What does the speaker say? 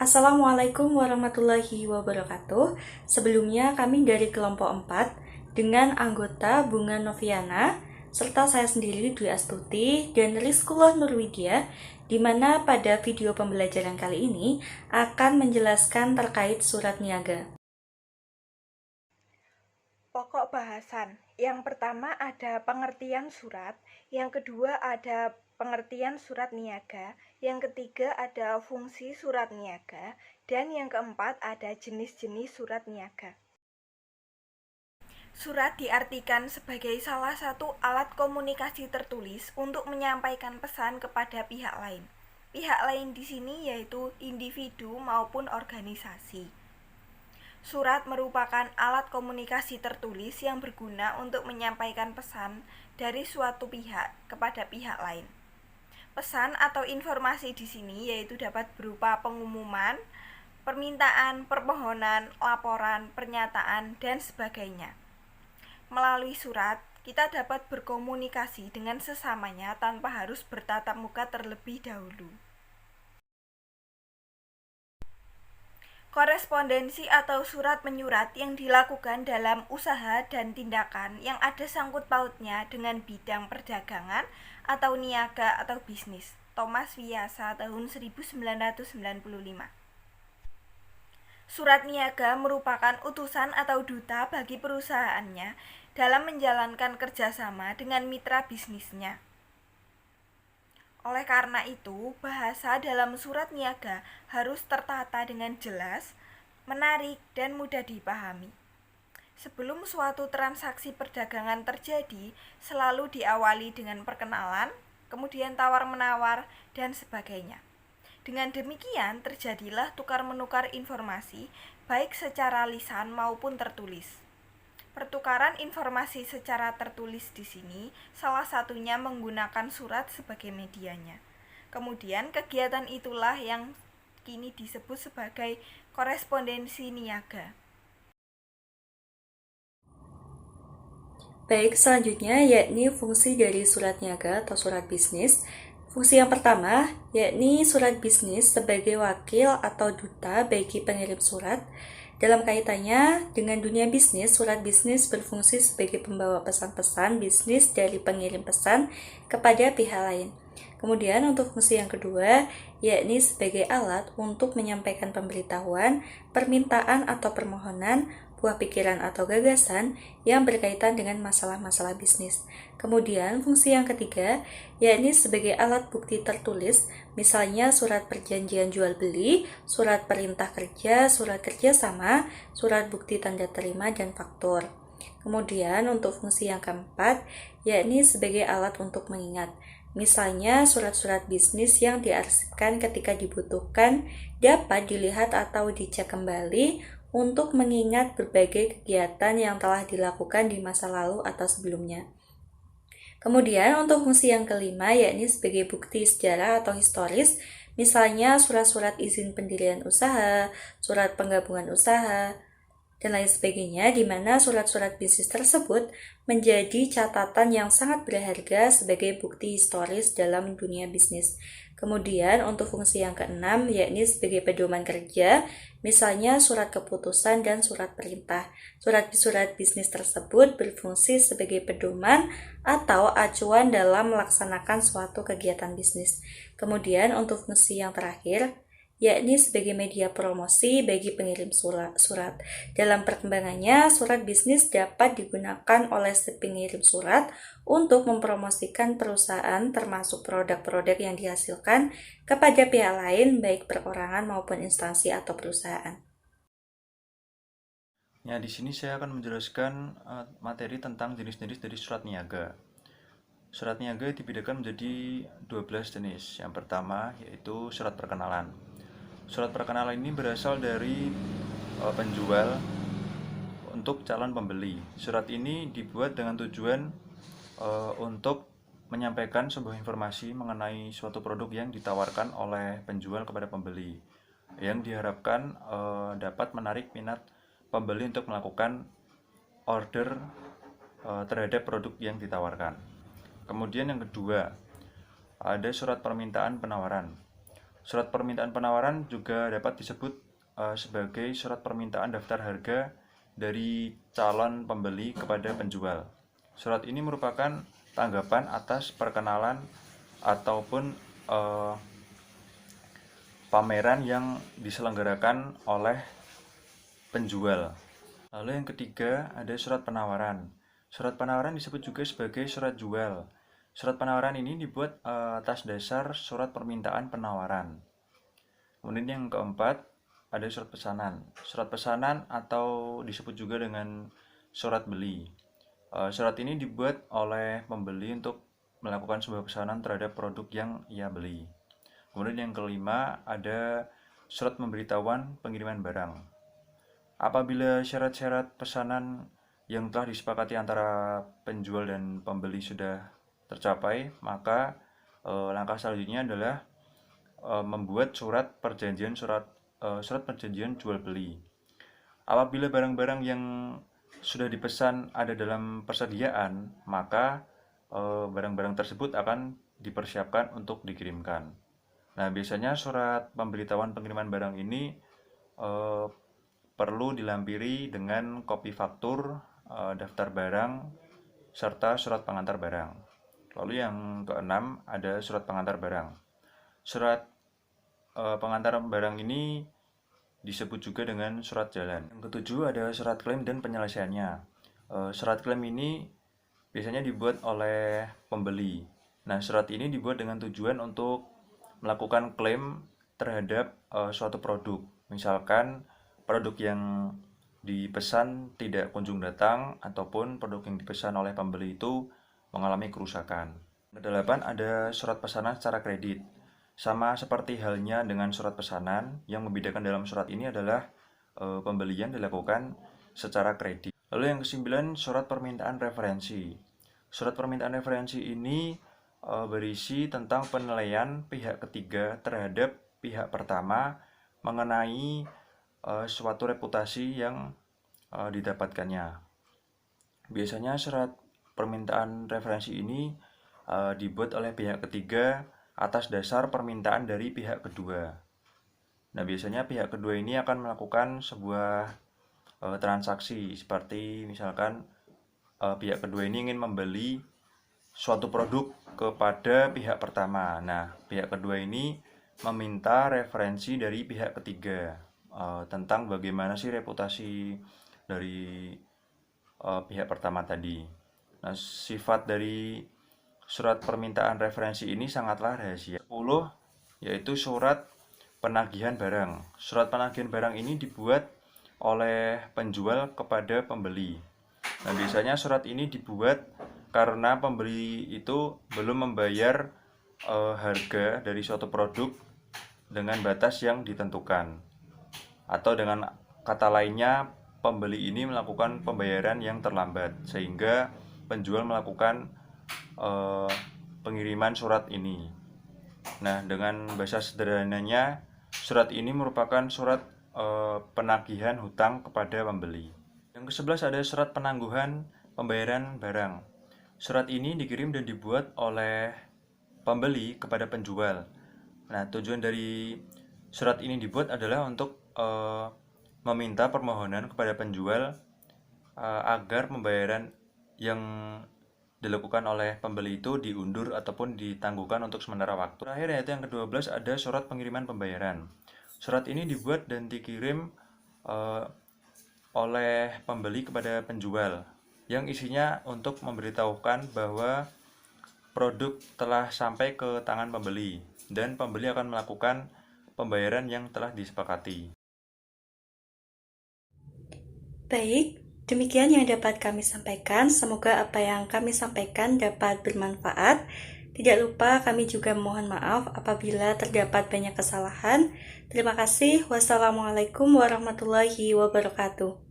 Assalamualaikum warahmatullahi wabarakatuh. Sebelumnya kami dari kelompok 4 dengan anggota Bunga Noviana serta saya sendiri Dwi Astuti dan Rizkullah Nurwidya, di mana pada video pembelajaran kali ini akan menjelaskan terkait surat niaga. Pokok bahasan. Yang pertama ada pengertian surat, yang kedua ada pengertian surat niaga, yang ketiga ada fungsi surat niaga, dan yang keempat ada jenis-jenis surat niaga. Surat diartikan sebagai salah satu alat komunikasi tertulis untuk menyampaikan pesan kepada pihak lain. Pihak lain di sini yaitu individu maupun organisasi. Surat merupakan alat komunikasi tertulis yang berguna untuk menyampaikan pesan dari suatu pihak kepada pihak lain. Pesan atau informasi di sini yaitu dapat berupa pengumuman, permintaan, permohonan, laporan, pernyataan, dan sebagainya. Melalui surat, kita dapat berkomunikasi dengan sesamanya tanpa harus bertatap muka terlebih dahulu. Korespondensi atau surat menyurat yang dilakukan dalam usaha dan tindakan yang ada sangkut pautnya dengan bidang perdagangan atau niaga atau bisnis. Thomas Wiyasa tahun 1995. Surat niaga merupakan utusan atau duta bagi perusahaannya dalam menjalankan kerjasama dengan mitra bisnisnya. Oleh karena itu, bahasa dalam surat niaga harus tertata dengan jelas, menarik, dan mudah dipahami. Sebelum suatu transaksi perdagangan terjadi, selalu diawali dengan perkenalan, kemudian tawar-menawar, dan sebagainya. Dengan demikian, terjadilah tukar-menukar informasi, baik secara lisan maupun tertulis. Pertukaran informasi secara tertulis di sini salah satunya menggunakan surat sebagai medianya. Kemudian kegiatan itulah yang kini disebut sebagai korespondensi niaga. Baik, selanjutnya yakni fungsi dari surat niaga atau surat bisnis. Fungsi yang pertama yakni surat bisnis sebagai wakil atau duta bagi pengirim surat. Dalam kaitannya dengan dunia bisnis, surat bisnis berfungsi sebagai pembawa pesan-pesan bisnis dari pengirim pesan kepada pihat lain. Kemudian untuk fungsi yang kedua, yakni sebagai alat untuk menyampaikan pemberitahuan, permintaan atau permohonan, buah pikiran atau gagasan yang berkaitan dengan masalah-masalah bisnis. Kemudian fungsi yang ketiga, yakni sebagai alat bukti tertulis, misalnya surat perjanjian jual beli, surat perintah kerja, surat kerjasama, surat bukti tanda terima, dan faktur. Kemudian untuk fungsi yang keempat, yakni sebagai alat untuk mengingat. Misalnya surat-surat bisnis yang diarsipkan ketika dibutuhkan dapat dilihat atau dicek kembali untuk mengingat berbagai kegiatan yang telah dilakukan di masa lalu atau sebelumnya. Kemudian untuk fungsi yang kelima yakni sebagai bukti sejarah atau historis, misalnya surat-surat izin pendirian usaha, surat penggabungan usaha, dan lain sebagainya, di mana surat-surat bisnis tersebut menjadi catatan yang sangat berharga sebagai bukti historis dalam dunia bisnis. Kemudian untuk fungsi yang keenam yakni sebagai pedoman kerja, misalnya surat keputusan dan surat perintah. Surat-surat bisnis tersebut berfungsi sebagai pedoman atau acuan dalam melaksanakan suatu kegiatan bisnis. Kemudian untuk fungsi yang terakhir yakni sebagai media promosi bagi pengirim surat. Dalam perkembangannya, surat bisnis dapat digunakan oleh si pengirim surat untuk mempromosikan perusahaan termasuk produk-produk yang dihasilkan kepada pihak lain baik perorangan maupun instansi atau perusahaan. Ya, di sini saya akan menjelaskan materi tentang jenis-jenis dari surat niaga. Surat niaga dibedakan menjadi 12 jenis. Yang pertama yaitu surat perkenalan. Surat perkenalan ini berasal dari penjual untuk calon pembeli. Surat ini dibuat dengan tujuan untuk menyampaikan sebuah informasi mengenai suatu produk yang ditawarkan oleh penjual kepada pembeli, yang diharapkan dapat menarik minat pembeli untuk melakukan order terhadap produk yang ditawarkan. Kemudian yang kedua, ada surat permintaan penawaran. Surat permintaan penawaran juga dapat disebut sebagai surat permintaan daftar harga dari calon pembeli kepada penjual. Surat ini merupakan tanggapan atas perkenalan ataupun pameran yang diselenggarakan oleh penjual. Lalu yang ketiga ada surat penawaran. Surat penawaran disebut juga sebagai surat jual. Surat penawaran ini dibuat atas dasar surat permintaan penawaran. Kemudian yang keempat ada surat pesanan. Surat pesanan atau disebut juga dengan surat beli. Surat ini dibuat oleh pembeli untuk melakukan sebuah pesanan terhadap produk yang ia beli. Kemudian yang kelima ada surat pemberitahuan pengiriman barang. Apabila syarat-syarat pesanan yang telah disepakati antara penjual dan pembeli sudah tercapai, maka langkah selanjutnya adalah membuat surat perjanjian jual beli. Apabila barang-barang yang sudah dipesan ada dalam persediaan, maka barang-barang tersebut akan dipersiapkan untuk dikirimkan. Nah, biasanya surat pemberitahuan pengiriman barang ini perlu dilampiri dengan kopi faktur, daftar barang, serta surat pengantar barang. Lalu yang keenam ada surat pengantar barang. Surat pengantar barang ini disebut juga dengan surat jalan. Yang ketujuh ada surat klaim dan penyelesaiannya. Surat klaim ini biasanya dibuat oleh pembeli. Nah, surat ini dibuat dengan tujuan untuk melakukan klaim terhadap suatu produk. Misalkan produk yang dipesan tidak kunjung datang ataupun produk yang dipesan oleh pembeli itu mengalami kerusakan. Kedelapan ada surat pesanan secara kredit. Sama seperti halnya dengan surat pesanan, yang membedakan dalam surat ini adalah pembelian dilakukan secara kredit. Lalu yang kesembilan surat permintaan referensi. Surat permintaan referensi ini berisi tentang penilaian pihak ketiga terhadap pihak pertama mengenai suatu reputasi yang didapatkannya. Biasanya surat permintaan referensi ini dibuat oleh pihak ketiga atas dasar permintaan dari pihak kedua. Nah, biasanya pihak kedua ini akan melakukan sebuah transaksi, seperti misalkan pihak kedua ini ingin membeli suatu produk kepada pihak pertama. Nah, pihak kedua ini meminta referensi dari pihak ketiga tentang bagaimana sih reputasi dari pihak pertama tadi. Nah, sifat dari surat permintaan referensi ini sangatlah rahasia. 10 yaitu surat penagihan barang. Surat penagihan barang ini dibuat oleh penjual kepada pembeli. Nah, biasanya surat ini dibuat karena pembeli itu belum membayar harga dari suatu produk dengan batas yang ditentukan. Atau dengan kata lainnya, pembeli ini melakukan pembayaran yang terlambat, sehingga penjual melakukan pengiriman surat ini. Nah, dengan bahasa sederhananya, surat ini merupakan surat penagihan hutang kepada pembeli. Yang ke-11 ada surat penangguhan pembayaran barang. Surat ini dikirim dan dibuat oleh pembeli kepada penjual. Nah, tujuan dari surat ini dibuat adalah untuk meminta permohonan kepada penjual agar pembayaran yang dilakukan oleh pembeli itu diundur ataupun ditangguhkan untuk sementara waktu. Terakhir yaitu yang ke-12 ada surat pengiriman pembayaran. Surat ini dibuat dan dikirim oleh pembeli kepada penjual, yang isinya untuk memberitahukan bahwa produk telah sampai ke tangan pembeli dan pembeli akan melakukan pembayaran yang telah disepakati. Baik, demikian yang dapat kami sampaikan. Semoga apa yang kami sampaikan dapat bermanfaat. Tidak lupa kami juga mohon maaf apabila terdapat banyak kesalahan. Terima kasih. Wassalamualaikum warahmatullahi wabarakatuh.